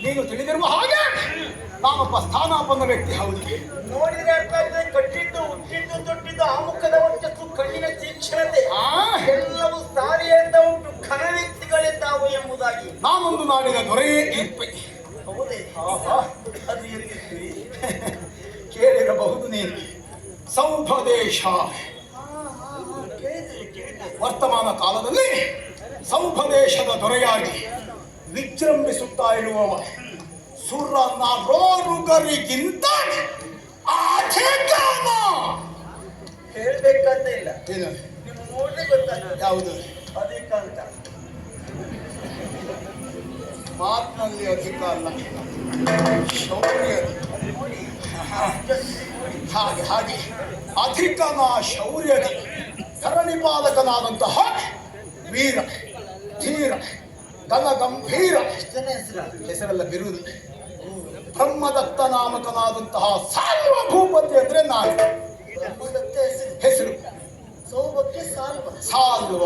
ನೀನು ತಿಳಿದಿರುವ ಹಾಗೆ ನಾನೊಬ್ಬ ಸ್ಥಾನಾಪನ್ನ ವ್ಯಕ್ತಿ. ಹೌದು, ನೋಡಿದ್ರೆ ಅರ್ಥ ಆಗ್ತದೆ. ಕಟ್ಟಿದ್ದು ಹುಟ್ಟಿದ್ದು ತೊಟ್ಟಿದ್ದು ಆ ಮುಖದ ವರ್ಚಸ್ಸು ಕಣ್ಣಿನ ತೀಕ್ಷ್ಣತೆ ಎಲ್ಲವೂ ಸಾರಿಯಿಂದ ಉಂಟು, ಘನ ವ್ಯಕ್ತಿಗಳೆಂದಾವು ಎಂಬುದಾಗಿ ನಾನೊಂದು ನಾಡಿನ ದೊರೆಯೇ ಇರ್ಪೆ. ಹೌದೇ? ಅದು ಎಲ್ಲಿದ್ದೀರಿ? ಕೇಳಿರಬಹುದು ನೀನು. ಸೌಭದೇಶ ವರ್ತಮಾನ ಕಾಲದಲ್ಲಿ ಸೌಭದೇಶದ ದೊರೆಯಾಗಿ ವಿಜೃಂಭಿಸುತ್ತಾ ಇರುವವ ಸುರನರೋರುಗರಿಗಿಂತ ಅಧಿಕಾಮ. ಹೇಳ್ಬೇಕಂತ ಇಲ್ಲ, ಏನು ನೀವು ನೋಡ್ಲಿ ಗೊತ್ತಾಗ್ತದೆ. ಯಾವುದು ಅಧಿಕ ಅಂತ ಮಾತಿನಲ್ಲಿ ಅಧಿಕ ಅಲ್ಲ, ಶೌರ್ಯ. ಹಾಗೆ ಹಾಗೆ ಅಧಿಕನ ಶೌರ್ಯದ ಧರಣಿಪಾಲಕನಾದಂತಹ ವೀರ ಧೀರ ಘನಗಂಭೀರ ಹೆಸರೆಲ್ಲ ಬಿರುದು ಬ್ರಹ್ಮದತ್ತ ನಾಮಕನಾದಂತಹ ಸಾಲ್ವಭೂಪತಿ ಅಂದ್ರೆ ನಾನು. ಹೆಸರು ಸೌಭಕ್ಕೆ ಸಾಲ್ವ ಸಾಲ್ವ